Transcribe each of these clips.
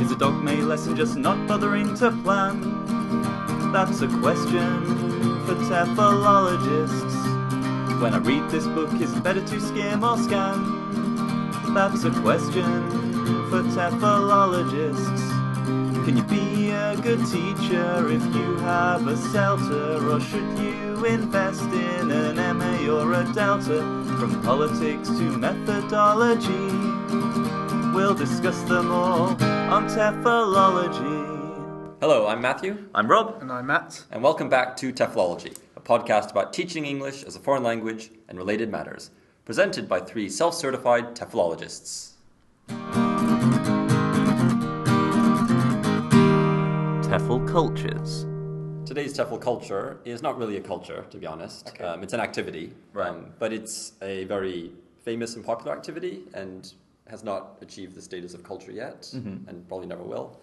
Is a dogma lesson just not bothering to plan? That's a question for TEFLologists. When I read this book, is it better to skim or scan? That's a question for TEFLologists. Can you be a good teacher if you have a CELTA? Or should you invest in an MA or a Delta? From politics to methodology, we'll discuss them all on TEFLology. Hello, I'm Matthew. I'm Rob. And I'm Matt. And welcome back to TEFLology, a podcast about teaching English as a foreign language and related matters, presented by three self-certified TEFLologists. TEFL cultures. Today's TEFL culture is not really a culture, to be honest. Okay. It's an activity, but it's a very famous and popular activity and has not achieved the status of culture yet, and probably never will.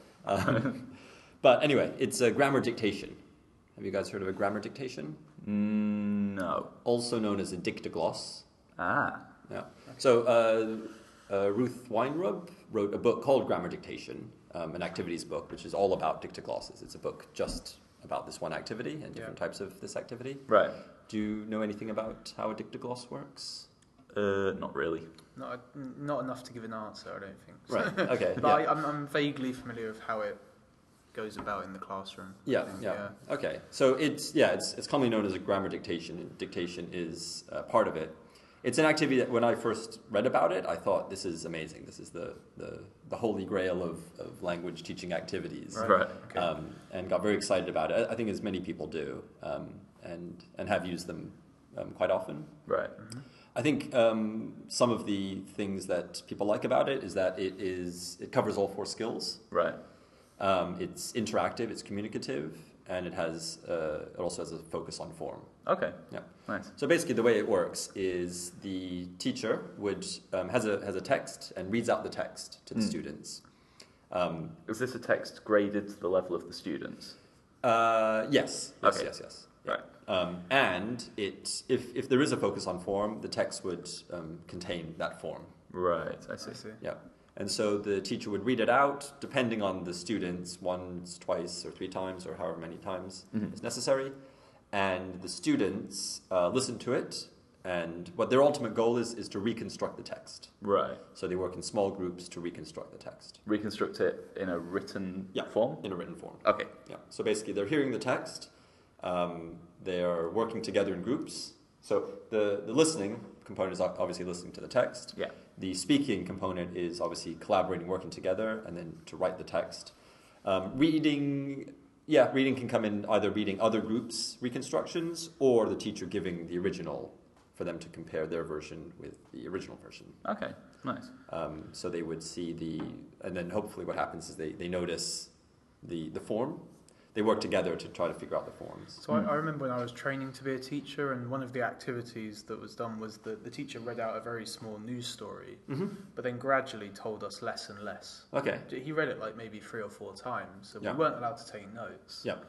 But anyway, it's a grammar dictation. Have you guys heard of a grammar dictation? No. Also known as a Dictogloss. Ah. Yeah. So Ruth Weinrub wrote a book called Grammar Dictation, an activities book, which is all about dictoglosses. It's a book just about this one activity and different types of this activity. Right. Do you know anything about how a dictogloss works? Not really. Not enough to give an answer, I don't think. Right. Okay. But Yeah. I'm vaguely familiar with how it goes about in the classroom. Yeah. Okay. So it's commonly known as a grammar dictation. Dictation is part of it. It's an activity that when I first read about it, I thought, this is amazing. This is the holy grail of language teaching activities. Right. Okay. And got very excited about it. I think as many people do, and have used them quite often. Right. I think some of the things that people like about it is that it covers all four skills. Right. It's interactive, it's communicative, and it also has a focus on form. Okay. Yeah. Nice. So basically, the way it works is the teacher has a text and reads out the text to the students. Is this a text graded to the level of the students? Yes. Okay. Yes. Right. And if there is a focus on form, the text would contain that form. Right. I see. Yeah. And so the teacher would read it out, depending on the students, once, twice, or three times, or however many times is necessary. And the students listen to it, and what their ultimate goal is to reconstruct the text. Right. So they work in small groups to reconstruct the text. Reconstruct it in a written form? In a written form. Okay. Yeah. So basically, they're hearing the text. They are working together in groups. So the listening component is obviously listening to the text. Yeah. The speaking component is obviously collaborating, working together, and then to write the text. Reading can come in either reading other groups' reconstructions or the teacher giving the original for them to compare their version with the original version. Okay. Nice. So they would see and then hopefully what happens is they notice the form. They work together to try to figure out the forms. So I remember when I was training to be a teacher, and one of the activities that was done was that the teacher read out a very small news story, but then gradually told us less and less. Okay. He read it like maybe 3 or 4 times, so Yeah. we weren't allowed to take notes. Yeah.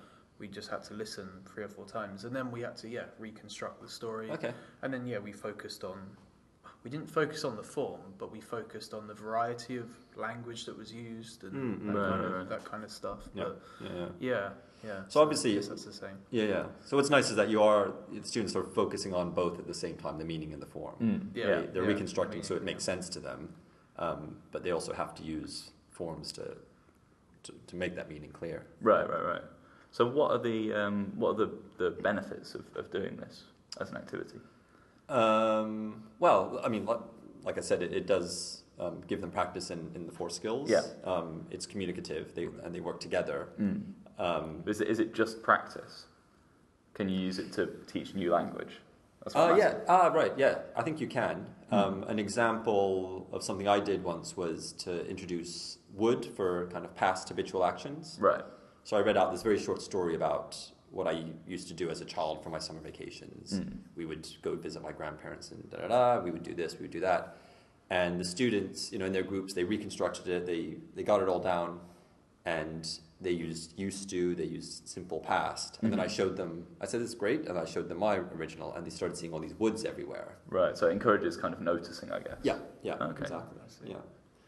We just had to listen 3 or 4 times, and then we had to reconstruct the story. Okay. And then we didn't focus on the form, but we focused on the variety of language that was used and that kind of stuff. Yeah. But Yeah. So obviously, I guess that's the same. Yeah. So what's nice is that the students are focusing on both at the same time, the meaning and the form. They're reconstructing, so it makes sense to them, but they also have to use forms to make that meaning clear. Right. So what are the benefits of doing this as an activity? Well, I mean, like I said, it does give them practice in the 4 skills. Yeah. It's communicative, they work together. Is it just practice? Can you use it to teach new language? That's what I'm asking. Right. Yeah, I think you can. An example of something I did once was to introduce would for kind of past habitual actions. Right. So I read out this very short story about what I used to do as a child for my summer vacations. We would go visit my grandparents and we would do this, we would do that. And the students, in their groups, they reconstructed it, they got it all down, and they used used to, they used simple past. And then I showed them, I said, it's great, and I showed them my original, and they started seeing all these woods everywhere. Right, so it encourages kind of noticing, I guess. Yeah, Okay. exactly. Yeah.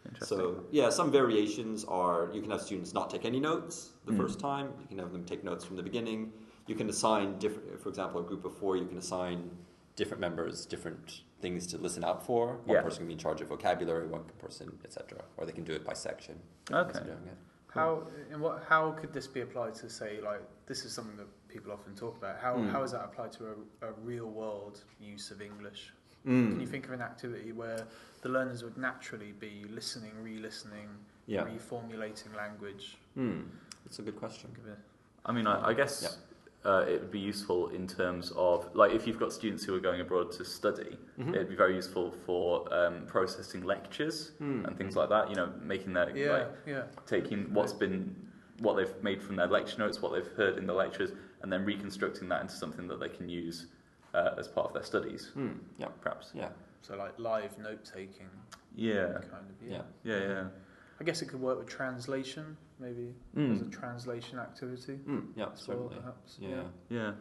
Interesting. So yeah, some variations are you can have students not take any notes the first time. You can have them take notes from the beginning. You can assign different, for example, a group of 4. You can assign different members different things to listen out for. One person can be in charge of vocabulary, one person, etc. Or they can do it by section. Okay. How could this be applied to, say, like, this is something that people often talk about. How is that applied to a real world use of English? Can you think of an activity where the learners would naturally be listening, re-listening, reformulating language? That's a good question. I mean, I guess it would be useful in terms of, like, if you've got students who are going abroad to study, it'd be very useful for processing lectures and things like that. You know, making their taking what they've made from their lecture notes, what they've heard in the lectures, and then reconstructing that into something that they can use as part of their studies. Perhaps. Yeah. So like live note taking. Yeah. Kind of. I guess it could work with translation, maybe as a translation activity. Certainly. Perhaps. Yeah.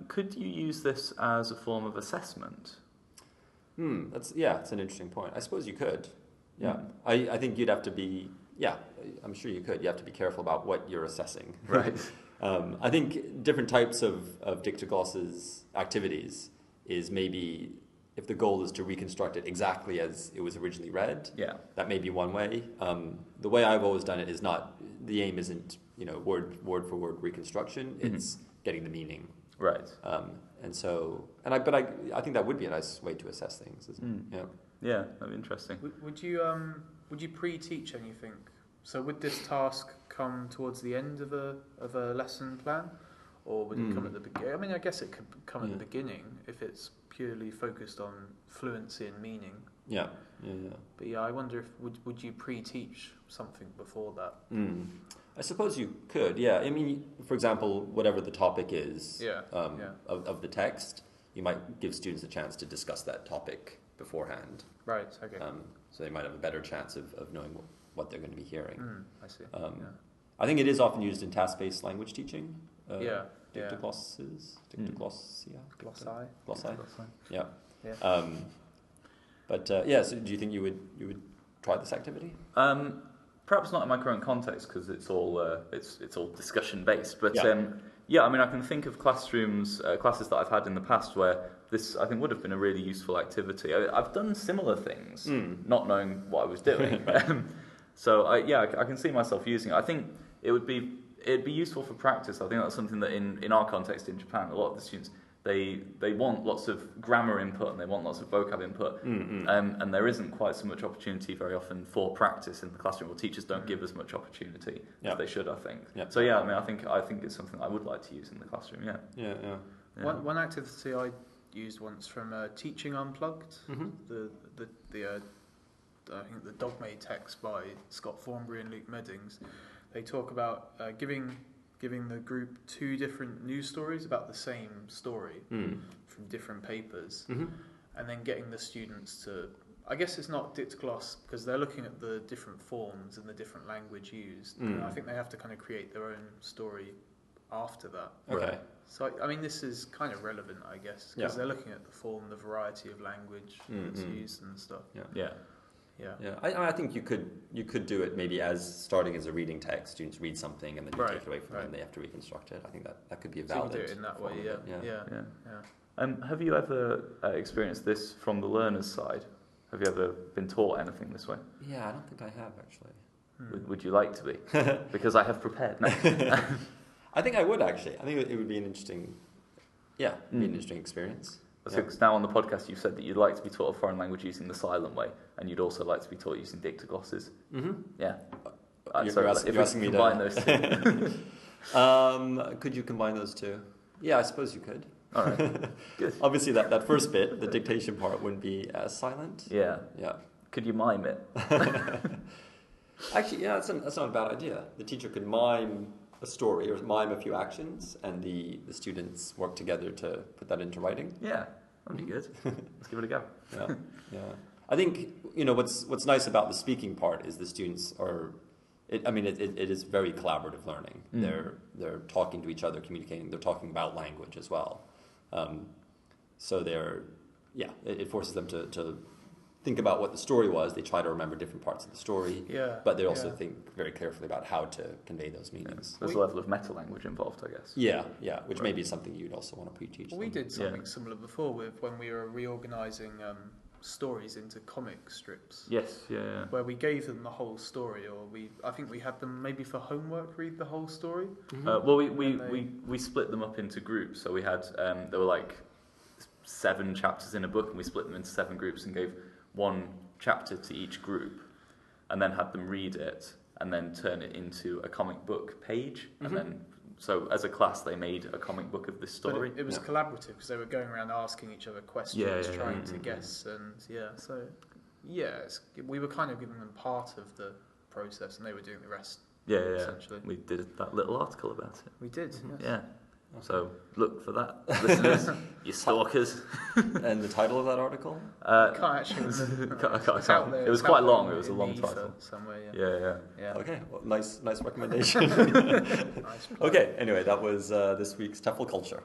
Could you use this as a form of assessment? It's an interesting point. I suppose you could. I think you'd have to be. I'm sure you could. You have to be careful about what you're assessing. Right. I think different types of Dictogloss's activities is maybe if the goal is to reconstruct it exactly as it was originally read, that may be one way. The way I've always done it is not, the aim isn't, word for word reconstruction, it's getting the meaning. Right. But I think that would be a nice way to assess things, isn't it? Yeah, that'd be interesting. Would you pre-teach anything? So would this task come towards the end of a lesson plan, or would it come at the beginning? I mean, I guess it could come at the beginning if it's purely focused on fluency and meaning. But I wonder if would you pre-teach something before that? I suppose you could. I mean, for example, whatever the topic is of the text, you might give students a chance to discuss that topic beforehand. Right. Okay. So they might have a better chance of knowing what they're going to be hearing. I see. I think it is often used in task-based language teaching. Dictoglosses. Glossi. Yeah. So do you think you would try this activity? Perhaps not in my current context because it's all discussion based. But I mean, I can think of classes that I've had in the past where this I think would have been a really useful activity. I've done similar things, not knowing what I was doing. So I can see myself using it. I think it'd be useful for practice. I think that's something that in our context in Japan, a lot of the students they want lots of grammar input and they want lots of vocab input, and there isn't quite so much opportunity very often for practice in the classroom. Or teachers don't give as much opportunity as they should, I think. So I mean, I think it's something I would like to use in the classroom. One activity I used once from Teaching Unplugged, I think the Dogma text by Scott Thornbury and Luke Meddings. They talk about giving the group 2 different news stories about the same story from different papers, and then getting the students to, I guess it's not Dictogloss because they're looking at the different forms and the different language used. And I think they have to kind of create their own story after that. Okay. So I mean, this is kind of relevant, I guess, because they're looking at the form, the variety of language that's used and stuff. I think you could do it maybe as starting as a reading text. Students read something and then you take it away from them and they have to reconstruct it. I think that could be a valid. So you can do it in that way. Have you ever experienced this from the learner's side? Have you ever been taught anything this way? Yeah, I don't think I have actually. Would you like to be? Because I have prepared. No. I think I would actually. I think it would be an interesting, an interesting experience. Because now on the podcast you've said that you'd like to be taught a foreign language using the silent way, and you'd also like to be taught using Dictoglosses. Yeah. You're asking me to combine those two. Could you combine those two? Yeah, I suppose you could. All right. Good. Obviously, that first bit, the dictation part, wouldn't be as silent. Yeah. Could you mime it? Actually, that's not a bad idea. The teacher could mime a story or mime a few actions, and the students work together to put that into writing. Yeah, that'd be good. Let's give it a go. Yeah. I think what's nice about the speaking part is the students are. It is very collaborative learning. They're talking to each other, communicating. They're talking about language as well. So it forces them to think about what the story was, they try to remember different parts of the story. Yeah. But they also think very carefully about how to convey those meanings. There's a level of meta language involved, I guess. Yeah, which may be something you'd also want to pre-teach. We did something Yeah. similar before with when we were reorganising stories into comic strips. Yes, yeah. Where we gave them the whole story, or I think we had them maybe for homework read the whole story. Well, we split them up into groups. So we had there were like 7 chapters in a book, and we split them into 7 groups and gave 1 chapter to each group, and then had them read it and then turn it into a comic book page, and then. So as a class, they made a comic book of this story. But it was collaborative because they were going around asking each other questions, trying to guess, and we were kind of giving them part of the process, and they were doing the rest. Yeah. Essentially. We did that little article about it. We did. Yes. Yeah. So look for that, listeners, you stalkers. And the title of that article? Can't actually remember. I can't. It was quite long. It was a long title. Somewhere. Yeah. Okay, well, nice recommendation. Nice plug. Okay, anyway, that was this week's TEFL Culture.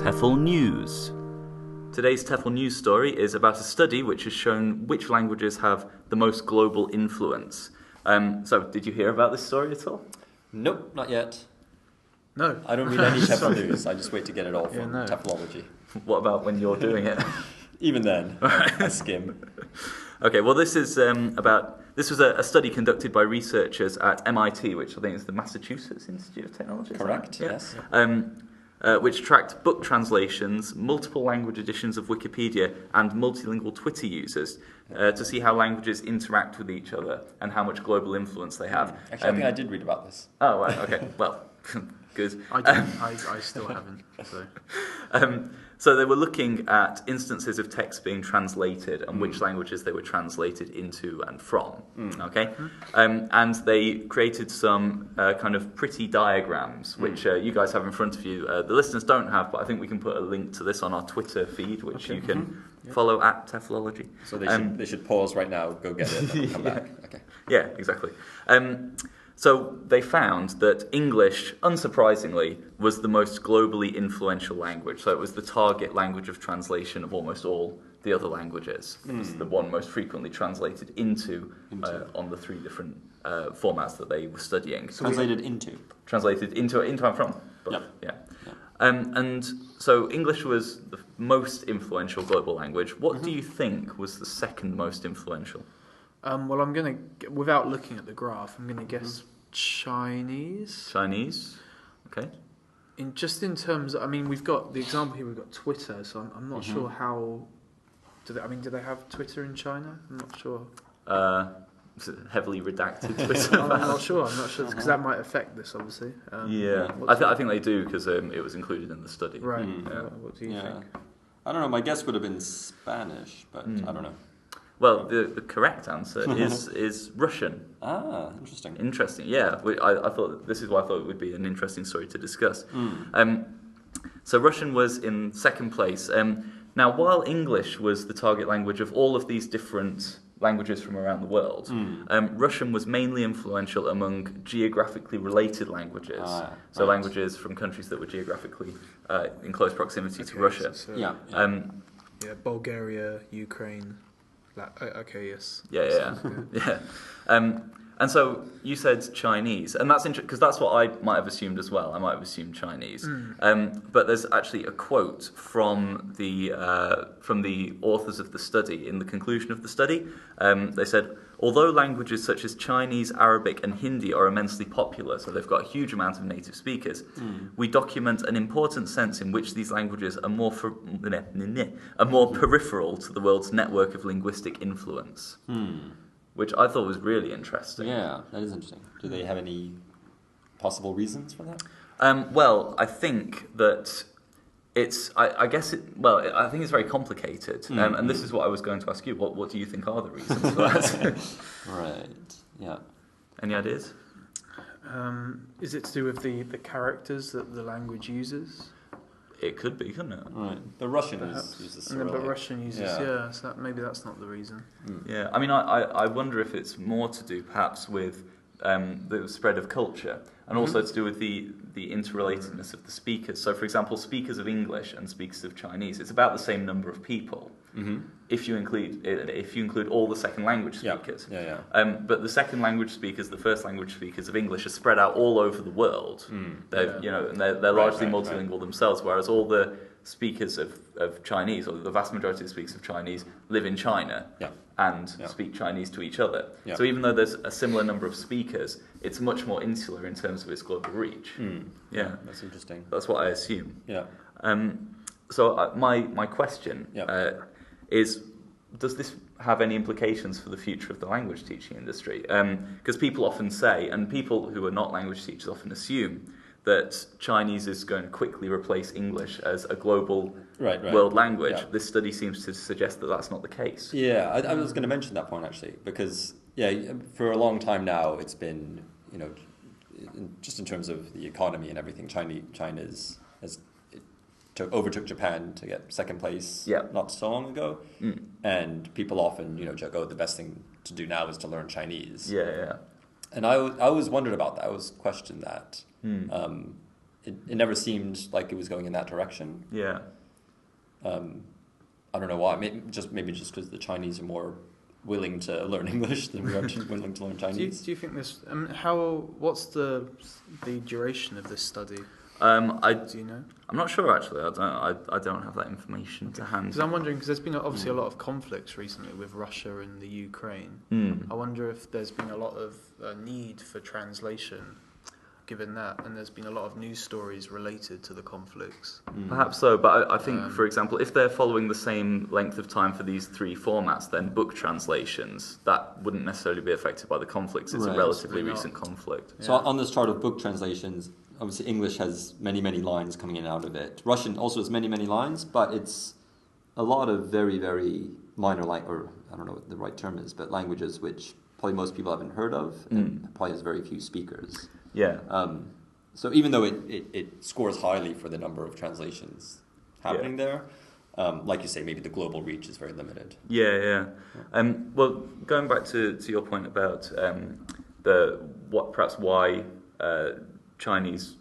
TEFL News. Today's TEFL News story is about a study which has shown which languages have the most global influence. So, did you hear about this story at all? Nope, not yet. No. I don't read any TEFL news. I just wait to get it all from TEFLology. What about when you're doing it? Even then, I skim. Okay, well, this was a study conducted by researchers at MIT, which I think is the Massachusetts Institute of Technology. Correct, yes. Which tracked book translations, multiple language editions of Wikipedia, and multilingual Twitter users to see how languages interact with each other and how much global influence they have. Actually, I think I did read about this. Oh, right, okay. Well, good. I didn't. I still haven't. So they were looking at instances of text being translated and which languages they were translated into and from. Okay, and they created some kind of pretty diagrams, which you guys have in front of you. The listeners don't have, but I think we can put a link to this on our Twitter feed, which you can follow at TEFLology. So they should pause right now, go get it, and come back. Okay. Yeah, exactly. So they found that English, unsurprisingly, was the most globally influential language. So it was the target language of translation of almost all the other languages. It was the one most frequently translated into. On the 3 different formats that they were studying. So translated into and from. Both. Yeah. And so English was the most influential global language. What do you think was the second most influential? Well, I'm going to, without looking at the graph, I'm going to guess Chinese. Chinese, okay. In terms, I mean, we've got the example here. We've got Twitter, so I'm not sure how. Do they have Twitter in China? I'm not sure. Heavily redacted Twitter. I'm not sure because that might affect this, obviously. I think they do because it was included in the study. Right. What do you think? I don't know. My guess would have been Spanish, but I don't know. Well, the correct answer is Russian. Ah, interesting. Interesting, yeah. I thought this is why I thought it would be an interesting story to discuss. So Russian was in second place. Now, while English was the target language of all of these different languages from around the world, Russian was mainly influential among geographically related languages. Languages from countries that were geographically in close proximity to Russia. Bulgaria, Ukraine. Okay, yes. Yeah. And so you said Chinese, and that's interesting because that's what I might have assumed as well. I might have assumed Chinese, but there's actually a quote from the authors of the study in the conclusion of the study. They said, although languages such as Chinese, Arabic, and Hindi are immensely popular, so they've got a huge amount of native speakers, we document an important sense in which these languages are more peripheral to the world's network of linguistic influence. Which I thought was really interesting. Yeah, that is interesting. Do they have any possible reasons for that? Well, I think that it's. I think it's very complicated, and this is what I was going to ask you. What do you think are the reasons for that? Right. Yeah. Any ideas? Is it to do with the characters that the language uses? It could be, couldn't it? Right. The Russian uses Cyrillic. But Russian uses, so maybe that's not the reason. Yeah, I mean, I wonder if it's more to do perhaps with the spread of culture, and also to do with the interrelatedness of the speakers. So, for example, speakers of English and speakers of Chinese, it's about the same number of people. If you include all the second language speakers. But the second language speakers, the first language speakers of English, are spread out all over the world. They're largely multilingual themselves, whereas all the speakers of Chinese, or the vast majority of the speakers of Chinese, live in China and speak Chinese to each other. So even though there's a similar number of speakers, it's much more insular in terms of its global reach. That's interesting. That's what I assume. So my question is, does this have any implications for the future of the language teaching industry? Because people often say, and people who are not language teachers often assume, that Chinese is going to quickly replace English as a global world language. This study seems to suggest that that's not the case. I was going to mention that point actually, because for a long time now it's been, just in terms of the economy and everything, China overtook Japan to get second place not so long ago, and people often joke, the best thing to do now is to learn Chinese. And I always wondered about that. I always questioned that. It never seemed like it was going in that direction. I don't know why. Maybe just because the Chinese are more willing to learn English than we are willing to learn Chinese. Do you think this? What's the duration of this study? Do you know? I'm not sure actually. I don't have that information to hand. Because I'm wondering, because there's been obviously a lot of conflicts recently with Russia and the Ukraine. I wonder if there's been a lot of need for translation, given that, and there's been a lot of news stories related to the conflicts. Perhaps so, but I think, for example, if they're following the same length of time for these three formats, then book translations, that wouldn't necessarily be affected by the conflicts. It's a relatively recent conflict. So on this chart of book translations, obviously English has many, many lines coming in and out of it. Russian also has many, many lines, but it's a lot of very, very minor, or I don't know what the right term is, but languages which probably most people haven't heard of, and probably has very few speakers. So even though it scores highly for the number of translations happening there, like you say, maybe the global reach is very limited. Well, going back to your point about why Chinese,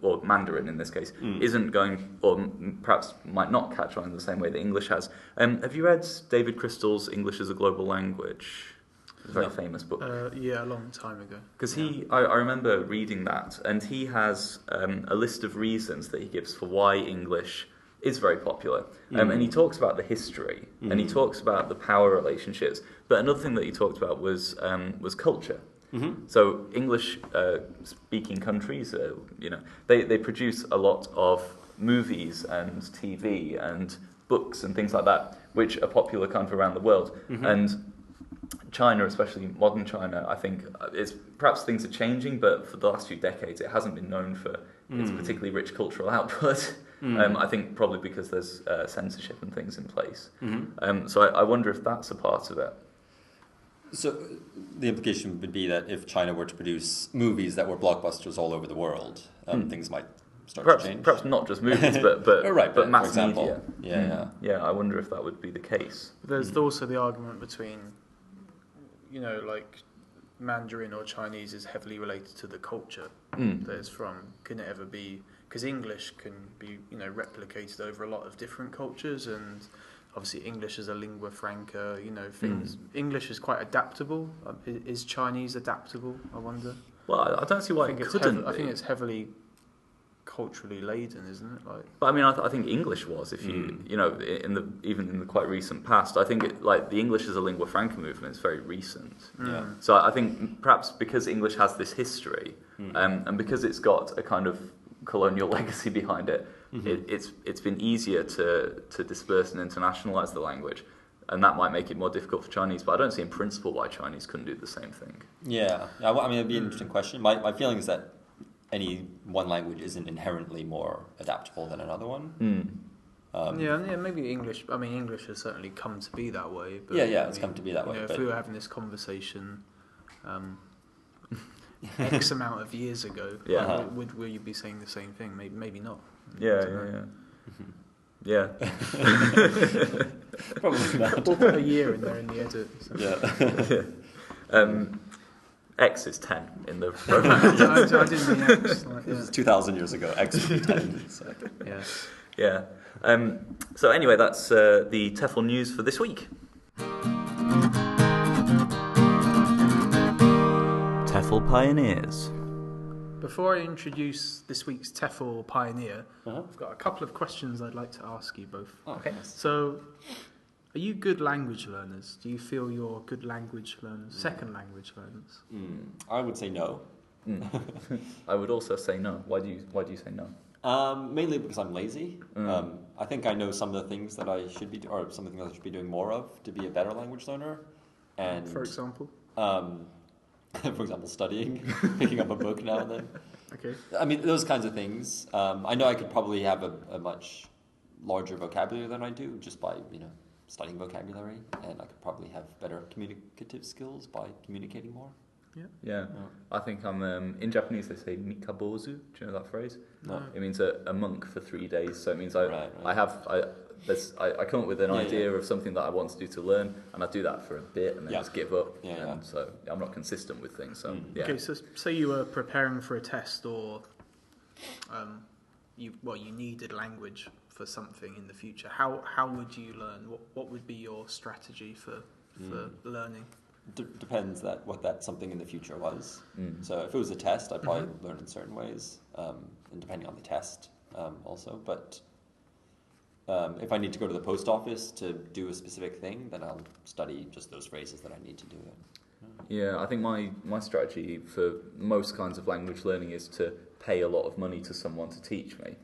or Mandarin in this case, isn't going, or perhaps might not catch on in the same way that English has. Have you read David Crystal's English as a Global Language? It's a very famous book. A long time ago. Because I remember reading that, and he has a list of reasons that he gives for why English is very popular. And he talks about the history, and he talks about the power relationships. But another thing that he talked about was culture. So English-speaking countries, they produce a lot of movies and TV and books and things like that, which are popular kind of around the world. And China, especially modern China, I think perhaps things are changing, but for the last few decades, it hasn't been known for its particularly rich cultural output. I think probably because there's censorship and things in place. So I wonder if that's a part of it. So the implication would be that if China were to produce movies that were blockbusters all over the world, things might start to change. Perhaps not just movies, but mass media. I wonder if that would be the case. There's also the argument between, like Mandarin or Chinese is heavily related to the culture that it's from. Can it ever be? Because English can be, replicated over a lot of different cultures, and obviously English is a lingua franca. Things. English is quite adaptable. Is Chinese adaptable? I wonder. Well, I don't see why it couldn't be. I think it's heavily culturally laden, isn't it? But I mean, I think English was. If you, even in the quite recent past, I think the English as a lingua franca movement is very recent. So I think perhaps because English has this history, and because it's got a kind of colonial legacy behind it, it's been easier to disperse and internationalize the language, and that might make it more difficult for Chinese. But I don't see in principle why Chinese couldn't do the same thing. I mean, it'd be an interesting question. My feeling is that any one language isn't inherently more adaptable than another one. Maybe English. I mean, English has certainly come to be that way. But it's come to be that way. If we were having this conversation X amount of years ago, will you be saying the same thing? Maybe not. Probably not. We'll put a year in there in the edit. So. X is 10 in the program. I didn't mean X. This is 2,000 years ago. X would be 10. So. Yeah. Yeah. So anyway, that's the TEFL news for this week. TEFL Pioneers. Before I introduce this week's TEFL Pioneer, I've got a couple of questions I'd like to ask you both. Okay. So, are you good language learners? Do you feel you're good language learners, second language learners? I would say no. I would also say no. Why do you say no? Mainly because I'm lazy. I think I know some of the things that I should be, or some of the things I should be doing more of to be a better language learner. And For example? for example, studying, picking up a book now and then. Okay. I mean, those kinds of things. I know I could probably have a much larger vocabulary than I do just by, studying vocabulary, and I could probably have better communicative skills by communicating more. Yeah. I think I'm in Japanese they say mikabozu. Do you know that phrase? No. It means a monk for 3 days. So it means I come up with an idea of something that I want to do to learn, and I do that for a bit and then just give up. So I'm not consistent with things. So Okay, so say you were preparing for a test, or you needed language for something in the future. How would you learn? What would be your strategy for learning? Depends what that something in the future was. So if it was a test, I'd probably learn in certain ways, and depending on the test also. But if I need to go to the post office to do a specific thing, then I'll study just those phrases that I need to do it. Yeah, I think my strategy for most kinds of language learning is to pay a lot of money to someone to teach me.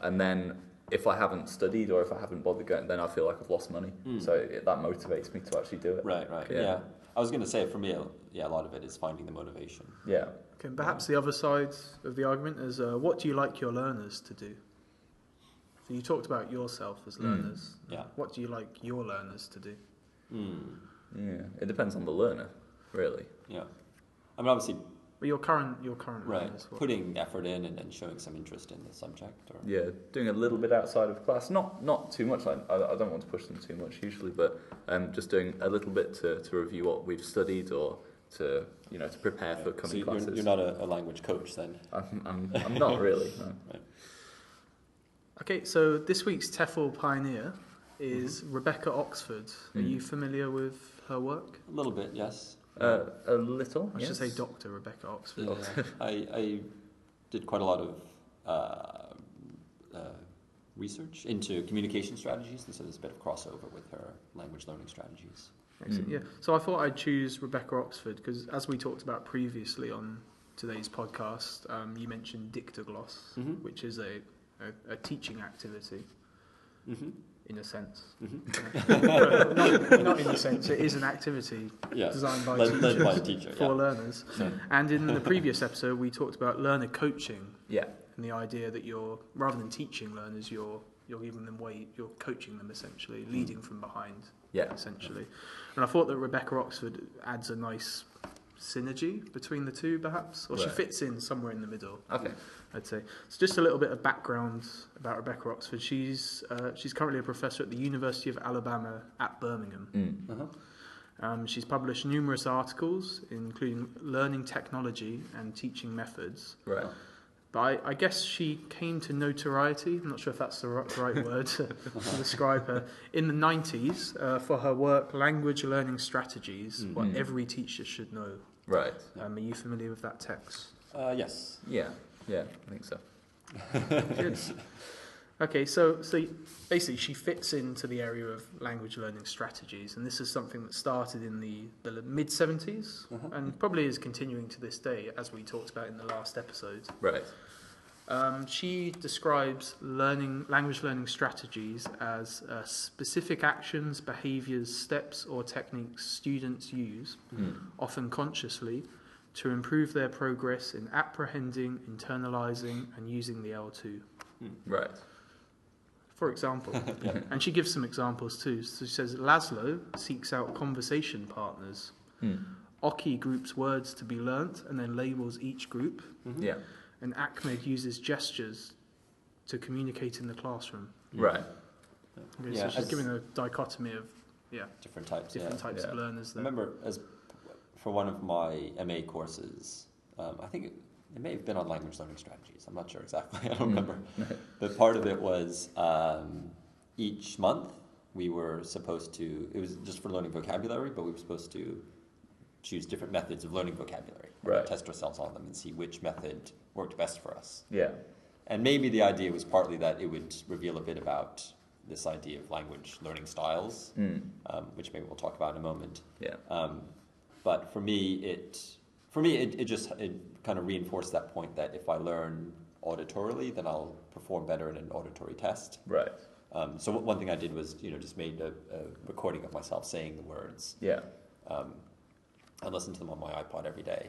And then if I haven't studied or if I haven't bothered going, then I feel like I've lost money. So that motivates me to actually do it. Right. Yeah. I was going to say, for me, a lot of it is finding the motivation. Yeah. Okay, perhaps the other side of the argument is, what do you like your learners to do? So you talked about yourself as learners. Yeah. What do you like your learners to do? Yeah, it depends on the learner, really. Yeah. I mean, obviously... But your current right, learners... putting effort in and showing some interest in the subject. Or... Yeah, doing a little bit outside of class. Not too much. I don't want to push them too much usually, but just doing a little bit to review what we've studied or to prepare for coming classes. You're not a language coach then? I'm not really, no. Right. Okay, so this week's TEFL Pioneer is Rebecca Oxford. Are you familiar with her work? A little bit, yes. A little, I should say Dr. Rebecca Oxford. Yeah. I did quite a lot of research into communication strategies, and so there's a bit of crossover with her language learning strategies. Excellent, yeah. So I thought I'd choose Rebecca Oxford because, as we talked about previously on today's podcast, you mentioned Dictogloss, which is a teaching activity. In a sense. Not in a sense, it is an activity designed by led by a teacher for learners. And in the previous episode, we talked about learner coaching. Yeah. And the idea that you're, rather than teaching learners, you're giving them weight, you're coaching them essentially, leading from behind, essentially. And I thought that Rebecca Oxford adds a nice synergy between the two, perhaps, or she fits in somewhere in the middle. Okay. I'd say. So just a little bit of background about Rebecca Oxford. She's currently a professor at the University of Alabama at Birmingham. She's published numerous articles, including learning technology and teaching methods. Right. But I guess she came to notoriety, I'm not sure if that's the right word to describe her, in the 90s for her work, Language Learning Strategies, what every teacher should know. Right. Are you familiar with that text? Yes. Yeah, I think so. Good. Okay, so basically she fits into the area of language learning strategies, and this is something that started in the mid-70s and probably is continuing to this day, as we talked about in the last episode. Right. She describes language learning strategies as specific actions, behaviours, steps or techniques students use, often consciously, to improve their progress in apprehending, internalising and using the L2. Right. For example, and she gives some examples too. So she says, Laszlo seeks out conversation partners. Oki groups words to be learnt and then labels each group. Yeah. And Ahmed uses gestures to communicate in the classroom. Right. Okay, so she's giving a dichotomy of different types of learners there. I remember for one of my MA courses, I think it may have been on language learning strategies. I'm not sure exactly. I don't remember. But part of it was each month we were supposed to, it was just for learning vocabulary, but we were supposed to choose different methods of learning vocabulary. Right. Test ourselves on them and see which method worked best for us. Yeah. And maybe the idea was partly that it would reveal a bit about this idea of language learning styles, which maybe we'll talk about in a moment. Yeah. But for me, it kind of reinforced that point that if I learn auditorily, then I'll perform better in an auditory test. Right. So one thing I did was, just made a recording of myself saying the words. Yeah. I listened to them on my iPod every day.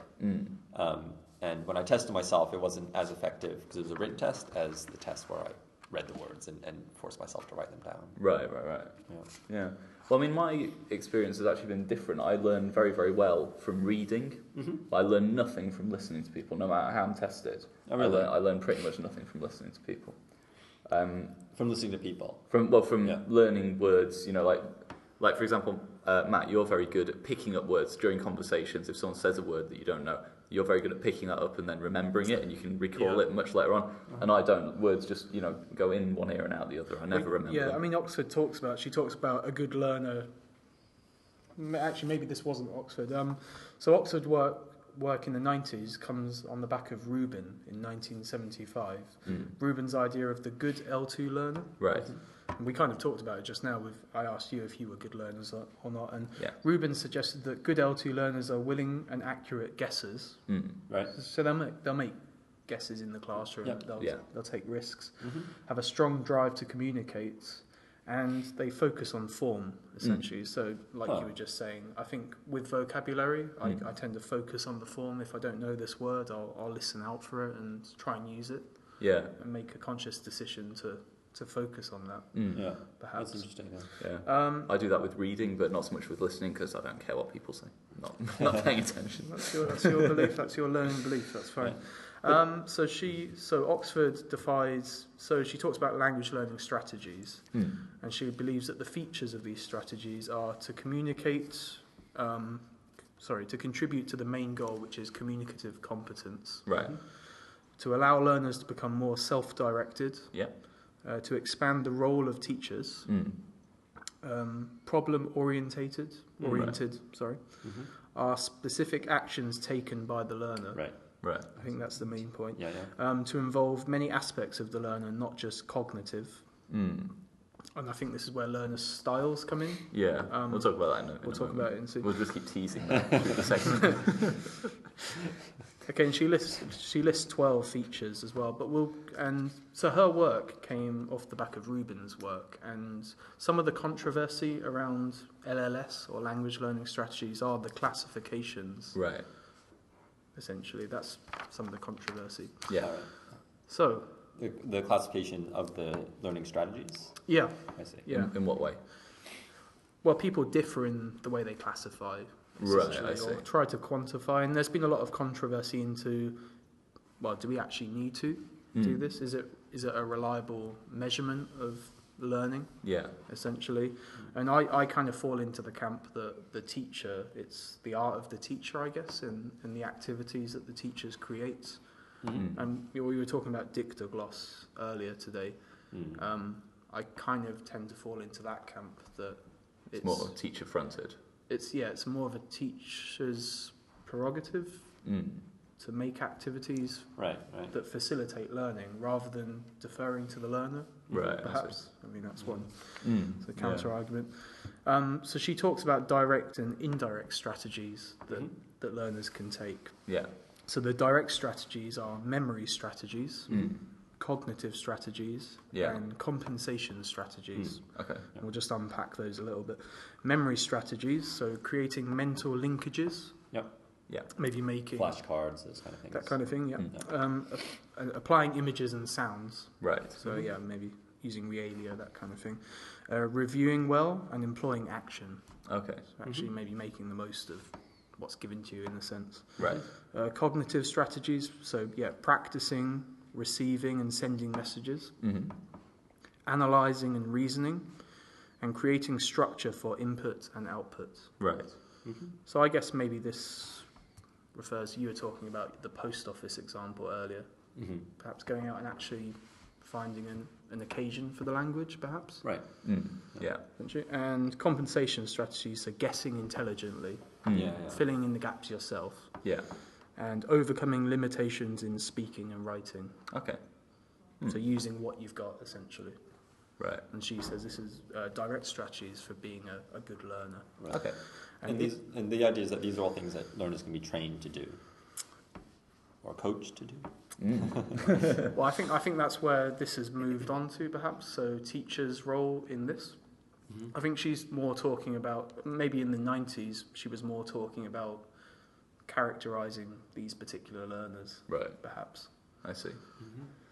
And when I tested myself, it wasn't as effective because it was a written test as the test where I read the words and forced myself to write them down. Right. Yeah. Well, I mean, my experience has actually been different. I learn very, very well from reading. I learn nothing from listening to people, no matter how I'm tested. Oh, really? I learn pretty much nothing from listening to people. From listening to people? From learning words, like for example, Matt, you're very good at picking up words during conversations. If someone says a word that you don't know, you're very good at picking that up and then remembering it, and you can recall it much later on. And I don't. Words just, go in one ear and out the other. I never remember them. I mean, Oxford talks about a good learner. Actually, maybe this wasn't Oxford. So Oxford work in the 90s comes on the back of Rubin in 1975. Rubin's idea of the good L2 learner. Right. And we kind of talked about it just now. I asked you if you were good learners or not, and Rubin suggested that good L2 learners are willing and accurate guessers. Right. So they'll make guesses in the classroom. They'll take risks, have a strong drive to communicate, and they focus on form essentially. So, like you were just saying, I think with vocabulary, I tend to focus on the form. If I don't know this word, I'll listen out for it and try and use it. Yeah. And make a conscious decision to focus on that. Yeah, perhaps. that's interesting. Yeah. I do that with reading, but not so much with listening because I don't care what people say. Not paying attention. That's your belief. That's your learning belief. That's fine. So Oxford defies. So she talks about language learning strategies, and she believes that the features of these strategies are to communicate. To contribute to the main goal, which is communicative competence. Right. To allow learners to become more self-directed. Yeah. To expand the role of teachers, problem-oriented, are specific actions taken by the learner. Right. I think that's the main point. Yeah. To involve many aspects of the learner, not just cognitive. And I think this is where learner styles come in. Yeah, we'll talk about that in a We'll talk about it in soon. We'll just keep teasing that through the segment. Okay, and she lists 12 features as well, so her work came off the back of Rubin's work, and some of the controversy around LLS or language learning strategies are the classifications. Right. Essentially, that's some of the controversy. Yeah. So the classification of the learning strategies. Yeah. I see. Yeah. In what way? Well, people differ in the way they classify. Right, I see. Or try to quantify, and there's been a lot of controversy into, do we actually need to do this? Is it a reliable measurement of learning? Yeah, essentially. And I kind of fall into the camp that the teacher, it's the art of the teacher, I guess, and the activities that the teachers create. And we were talking about Dictogloss earlier today. I kind of tend to fall into that camp that it's more teacher-fronted. It's more of a teacher's prerogative to make activities that facilitate learning rather than deferring to the learner. Right. Perhaps. I mean, that's one. It's a counter argument. So she talks about direct and indirect strategies that learners can take. Yeah. So the direct strategies are memory strategies, cognitive strategies, and compensation strategies. Okay. And we'll just unpack those a little bit. Memory strategies, so creating mental linkages. Yep. Yeah. Maybe making flashcards, those kind of things. That kind of thing. Yeah. Applying images and sounds. Right. So maybe using realia, that kind of thing. Reviewing well and employing action. Okay. So actually, maybe making the most of what's given to you in a sense. Right. Cognitive strategies. So practicing receiving and sending messages, analysing and reasoning, and creating structure for input and output. Right. So I guess maybe this refers, you were talking about the post office example earlier, perhaps going out and actually finding an occasion for the language, perhaps. Right. Yeah. And compensation strategies, so guessing intelligently, filling in the gaps yourself. Yeah. And overcoming limitations in speaking and writing. Okay. So using what you've got, essentially. Right. And she says this is direct strategies for being a good learner. Right. Okay. And the idea is that these are all things that learners can be trained to do, or coached to do. Well, I think that's where this has moved on to, perhaps. So teachers' role in this. I think she's more talking about, maybe in the 90s, she was more talking about characterising these particular learners, Right. perhaps. I see.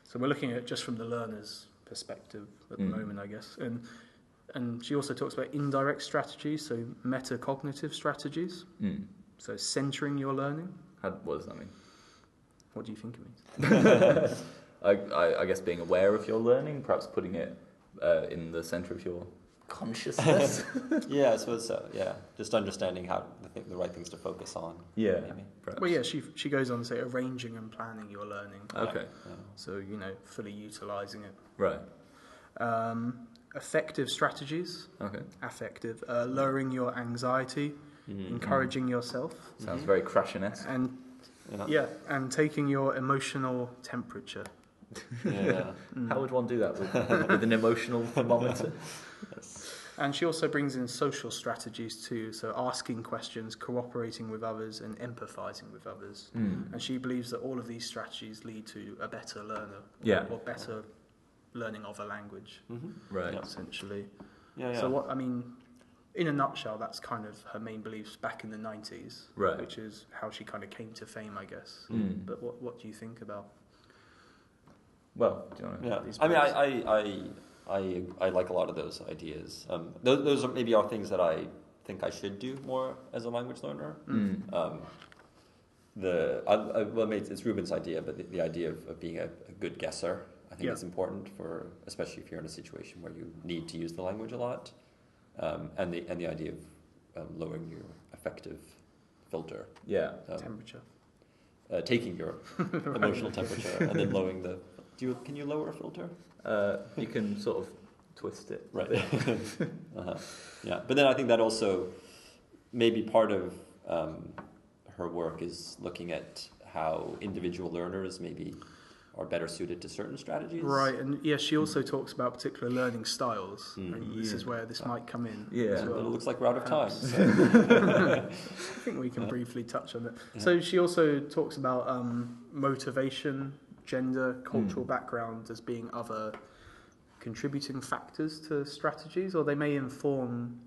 So we're looking at it just from the learner's perspective at the moment, I guess. And she also talks about indirect strategies, so metacognitive strategies. So centering your learning. What does that mean? What do you think it means? I guess being aware of your learning, perhaps putting it in the centre of your consciousness. Yeah, I suppose so. Yeah, just understanding how the right things to focus on. Yeah. Maybe. Perhaps. Well, yeah, she goes on to say arranging and planning your learning. Okay. So, fully utilising it. Right. Effective strategies. Okay. Affective. Lowering your anxiety, encouraging yourself. Sounds very Krashen-esque. And and taking your emotional temperature. Yeah. How would one do that with an emotional thermometer? And she also brings in social strategies too, so asking questions, cooperating with others, and empathising with others. And she believes that all of these strategies lead to a better learner, or better learning of a language, Right. essentially. Yeah. So in a nutshell, that's kind of her main beliefs back in the 90s, Right. which is how she kind of came to fame, I guess. But what do you think about? Well, do you want to? These I mean, I like a lot of those ideas. Those are maybe are things that I think I should do more as a language learner. It's Ruben's idea, but the idea of being a good guesser, I think is important especially if you're in a situation where you need to use the language a lot, and the idea of lowering your affective filter. Yeah. Temperature. Taking your emotional temperature and then lowering the. Can you lower a filter? You can sort of twist it. Right. Yeah, but then I think that also maybe part of her work is looking at how individual learners maybe are better suited to certain strategies. Right, and she also talks about particular learning styles. And this is where this might come in. Yeah, as well. But it looks like we're out of time. So. I think we can briefly touch on it. Yeah. So she also talks about motivation, gender, cultural background as being other contributing factors to strategies, or they may inform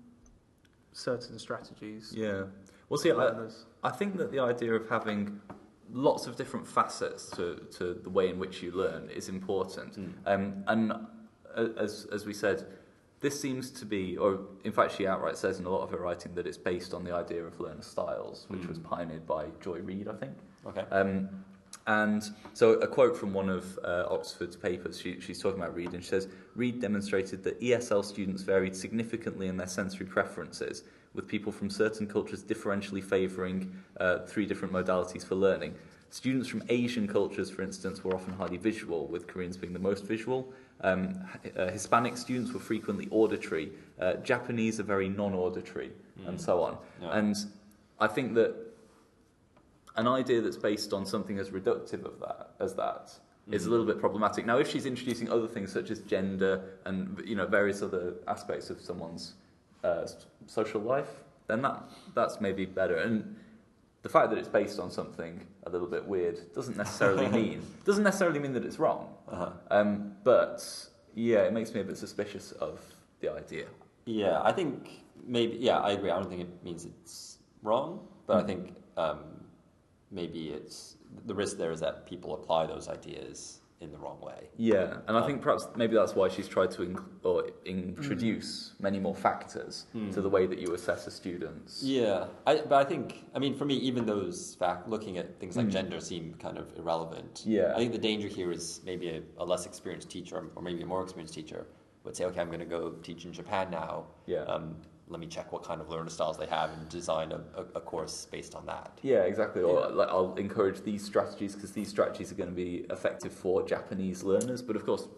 certain strategies. Yeah. Well, see, I think that the idea of having lots of different facets to the way in which you learn is important. And as we said, this seems to be, or in fact she outright says in a lot of her writing that it's based on the idea of learner styles, which was pioneered by Joy Reid, I think. Okay. And so a quote from one of Oxford's papers, she's talking about Reid, and she says, Reid demonstrated that ESL students varied significantly in their sensory preferences, with people from certain cultures differentially favouring 3 different modalities for learning. Students from Asian cultures, for instance, were often highly visual, with Koreans being the most visual. Hispanic students were frequently auditory. Japanese are very non-auditory, and so on. Yeah. And I think that an idea that's based on something as reductive as that is a little bit problematic. Now, if she's introducing other things such as gender and various other aspects of someone's social life, then that's maybe better. And the fact that it's based on something a little bit weird doesn't necessarily mean that it's wrong. But yeah, it makes me a bit suspicious of the idea. Yeah, I think maybe. I agree. I don't think it means it's wrong, but I think maybe it's the risk there is that people apply those ideas in the wrong way. Yeah, and I think perhaps maybe that's why she's tried to introduce many more factors to the way that you assess a student's. Yeah, but I think, for me, even those looking at things like gender seem kind of irrelevant. Yeah. I think the danger here is maybe a less experienced teacher or maybe a more experienced teacher would say, okay, I'm going to go teach in Japan now. Yeah. let me check what kind of learner styles they have and design a course based on that. Yeah, exactly. Or like, I'll encourage these strategies because these strategies are going to be effective for Japanese learners. But of course,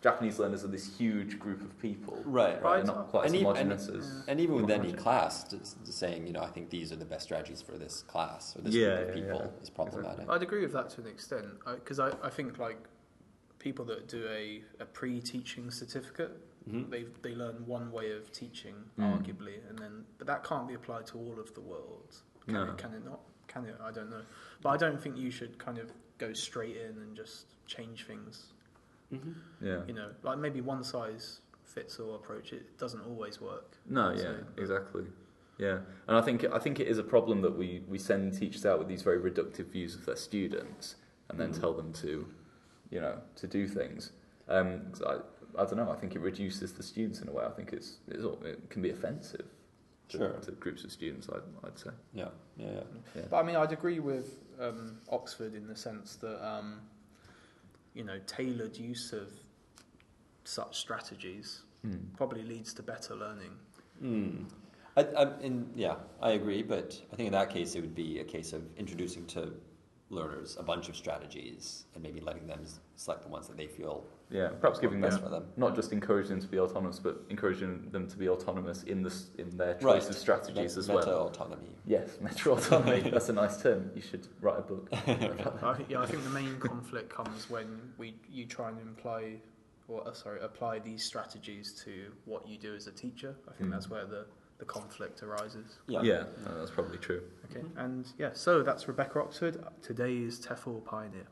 Japanese learners are this huge group of people. Right. They're not quite as homogenous as... And even with any class, saying, I think these are the best strategies for this class or this group of people is problematic. Exactly. I'd agree with that to an extent, because I think like people that do a pre-teaching certificate, they learn one way of teaching, arguably, but that can't be applied to all of the world. Can it not? Can it? I don't know. But I don't think you should kind of go straight in and just change things. Yeah. Like maybe one size fits all approach. It doesn't always work. No, exactly. Yeah, and I think it is a problem that we send teachers out with these very reductive views of their students, and then tell them to, to do things. I don't know. I think it reduces the students in a way. I think it can be offensive to groups of students. I'd say. Yeah. But I mean, I'd agree with Oxford in the sense that tailored use of such strategies probably leads to better learning. I agree, but I think in that case it would be a case of introducing to learners a bunch of strategies and maybe letting them select the ones that they feel perhaps giving them, for them, not just encouraging them to be autonomous, but encouraging them to be autonomous in their choice of strategies as well. Meta-autonomy. Yes, meta-autonomy. That's a nice term. You should write a book. I think the main conflict comes when you try and apply these strategies to what you do as a teacher. I think that's where the conflict arises. Yeah, that's probably true. Okay, and so that's Rebecca Oxford, today's TEFL pioneer.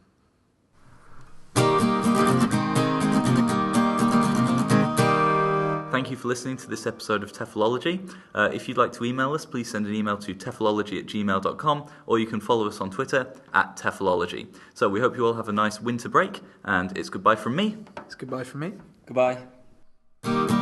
Thank you for listening to this episode of TEFLology. If you'd like to email us, please send an email to teflology@gmail.com, or you can follow us on Twitter @TEFLology. So we hope you all have a nice winter break, and it's goodbye from me. It's goodbye from me. Goodbye.